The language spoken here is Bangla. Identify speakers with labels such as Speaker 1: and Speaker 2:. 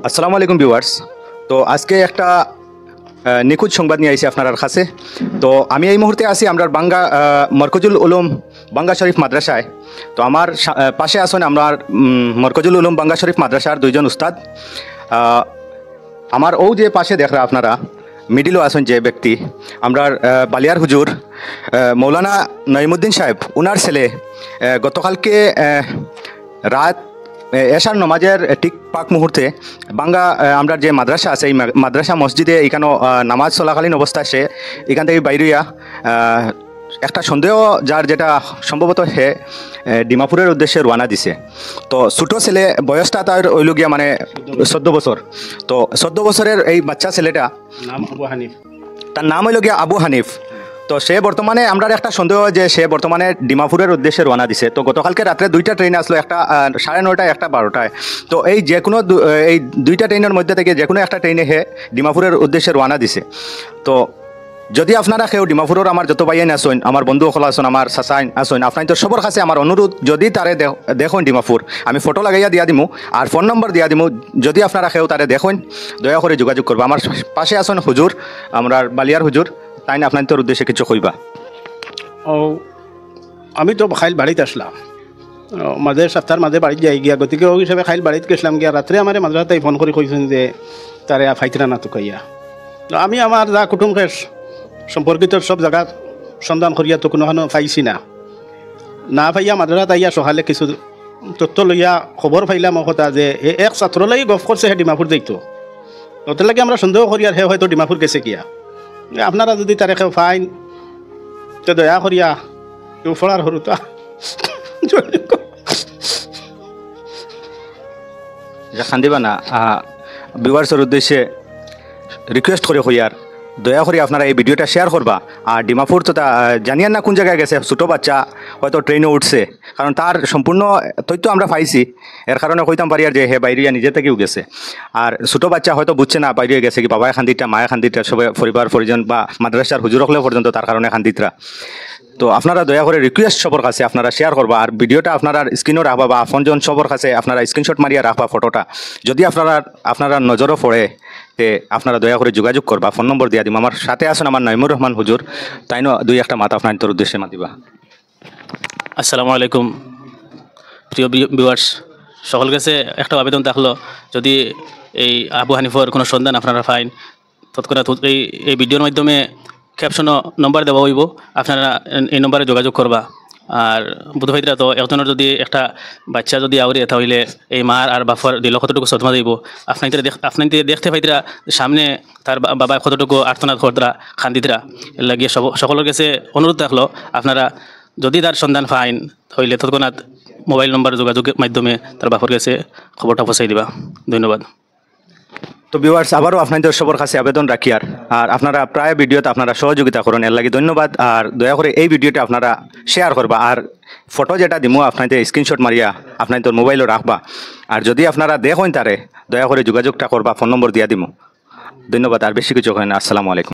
Speaker 1: আসসালামু আলাইকুম ভিউয়ার্স। তো আজকে একটা নিখুঁত সংবাদ নিয়ে আইছি আপনার কাছে। তো আমি এই মুহূর্তে আছি আমরা মরকজুল উলুম বাঙ্গা শরীফ মাদ্রাসায়। তো আমার পাশে আছেন আমরা মরকজুল উলুম বাঙ্গা শরীফ মাদ্রাসার দুইজন উস্তাদ। আমার ও যে পাশে দেখরা আপনারা মিডিলও আছেন যে ব্যক্তি আমরা বালিয়ার হুজুর মৌলানা নঈমুদ্দিন সাহেব, ওনার ছেলে গতকালকে রাত এশার নমাজের ঠিক পাক মুহূর্তে বাঙ্গা আমরা যে মাদ্রাসা আছে এই মাদ্রাসা মসজিদে এখানে নামাজ চলাকালীন অবস্থায় সে এখান থেকে বাইরিয়া একটা সন্দেহ যার যেটা সম্ভবত সে ডিমাপুরের উদ্দেশ্যে রওনা দিছে। তো ছোটো ছেলে বয়সটা তার ওইলগিয়া মানে 14 বছর। তো 14 বছরের এই বাচ্চা ছেলেটা
Speaker 2: নাম আবু হানিফ,
Speaker 1: তার নাম হইল গিয়া আবু হানিফ। তো সে বর্তমানে আমরা একটা সন্দেহ যে সে বর্তমানে ডিমাপুরের উদ্দেশ্যে রওনা দিছে। তো গতকালকে রাত্রে দুইটা ট্রেন আসলো, একটা 9:30টায় একটা 12টায়। তো এই যে কোনো এই দুইটা ট্রেনের মধ্যে থেকে যে কোনো একটা ট্রেনে হে ডিমাপুরের উদ্দেশ্যে রওনা দিছে। তো যদি আপনারা কেউ ডিমাপুরের আমার যত ভাইয়ান আসেন, আমার বন্ধু সকল আসেন, আমার চাচাইন আসেন, আপনার তো সবার কাছে আমার অনুরোধ, যদি তারে দেখুন ডিমাপুর, আমি ফটো লাগাইয়া দিয়া দিমু আর ফোন নম্বর দিয়া দিমু। যদি আপনারা কেউ তারে দেখুন দয়া করে যোগাযোগ করবো। আমার পাশে আসেন হুজুর, আমরা বালিয়ার হুজুর, তাই না আপনার তোর উদ্দেশ্যে কিছু কইবা?
Speaker 2: ও আমি তো খাইল বাড়িতে আসলাম, মাঝে সপ্তাহের মাঝে বাড়িতে যাই গিয়া, গতিকে ও হিসাবে খাইল বাড়িতে গেছিলাম গিয়া। রাত্রে আমার মাদ্রাসায় ফোন করে কইছেন যে তারে ফাইতরা না তো কইয়া। আমি আমার যা কুটুমকে সম্পর্কিত সব জায়গা সন্ধান করিয়া তো কোনোখানো পাইছি না পাইয়া মাদ্রাসাত আইয়া সকালে কিছু তথ্য লইয়া খবর পাইলাম কথা যে এক ছাত্রলাই গফ করছে হে ডিমাপুর যাইতো। ওটার লাগে আমরা সন্দেহ করি আর হে হয়তো ডিমাপুর গেছে গিয়া। আপনারা যদি তারে কেউ ফাইন তো দয়া করিয়া কেউ ফড়ার হরুতা
Speaker 1: খান্দিবা না। ভিউয়ার্সের উদ্দেশ্যে রিকোয়েস্ট করে হইয়ার দয়া করে আপনারা এই ভিডিওটা শেয়ার করবা। আর ডিমাপুর তো তা জানিয়ান না কোন জায়গায় গেছে, ছোটো বাচ্চা হয়তো ট্রেনে উঠছে, কারণ তার সম্পূর্ণ তথ্য আমরা পাইছি, এর কারণে কইতাম পারি আর যে হে বাইরিয়া নিজে থেকেও গেছে। আর ছোটো বাচ্চা হয়তো বুঝছে না বাইরে গেছে কি বাবায় খান্দিটা মায়া খান্দিটা সবাই পরিবার পরিজন বা মাদ্রাসার হুজুর হলেও পর্যন্ত তার কারণে খান্দিতরা। তো আপনারা দয়া করে রিকোয়েস্ট সবার কাছে আপনারা শেয়ার করবা আর ভিডিওটা আপনারা স্ক্রিনও রাখবা বা আপনজন সবার কাছে আপনারা স্ক্রিনশট মারিয়া রাখবা ফটোটা। যদি আপনারা নজরও পড়ে তে আপনারা দয়া করে যোগাযোগ করবা, ফোন নম্বর দিয়া দিম। আমার সাথে আছেন আমার নঈমুর রহমান হুজুর, তাই না দুই একটা মাত আপনার তোর উদ্দেশ্যে মাতিবা।
Speaker 3: আসসালামু আলাইকুম প্রিয় ভিউয়ার্স, সকল কাছে একটা আবেদন থাকলো, যদি এই আবু হানিফর কোনো সন্ধান আপনারা পাইন তৎক্ষণাৎ এই ভিডিওর মাধ্যমে ক্যাপশনও নম্বর দেওয়া হইব, আপনারা এই নম্বরে যোগাযোগ করবা। আর বুধভাইরা তো একজনের যদি একটা বাচ্চা যদি আউরি তাহলে এই মার আর বাফর দিল কতটুকু সদমা দিব। আপনাদের দেখতে পাইতরা সামনে তার বাবা কতটুকু আর্তনাদ করতরা খান্দিতরা। এর লাগিয়ে সকলের কাছে অনুরোধ থাকলো, আপনারা যদি তার সন্ধান পাইন হইলে তৎক্ষণাৎ মোবাইল নম্বর যোগাযোগের মাধ্যমে তার বাপর কাছে খবরটা পৌঁছাই দিবা। ধন্যবাদ।
Speaker 1: তো ভিউয়ার্স আবারও আপনাদের সবার কাছে আবেদন রাখি আর আপনারা প্রায় ভিডিওতে আপনারা সহযোগিতা করুন, এর লাগে ধন্যবাদ। আর দয়া করে এই ভিডিওটা আপনারা শেয়ার করবা আর ফটো যেটা দিমু আপনাদের স্ক্রিনশট মারিয়া আপনাদের মোবাইলও রাখবা। আর যদি আপনারা দেখেন তারে দয়া করে যোগাযোগটা করবা, ফোন নম্বর দিয়া দিমু। ধন্যবাদ। আর বেশি কিছু হয় না। আসসালামু আলাইকুম।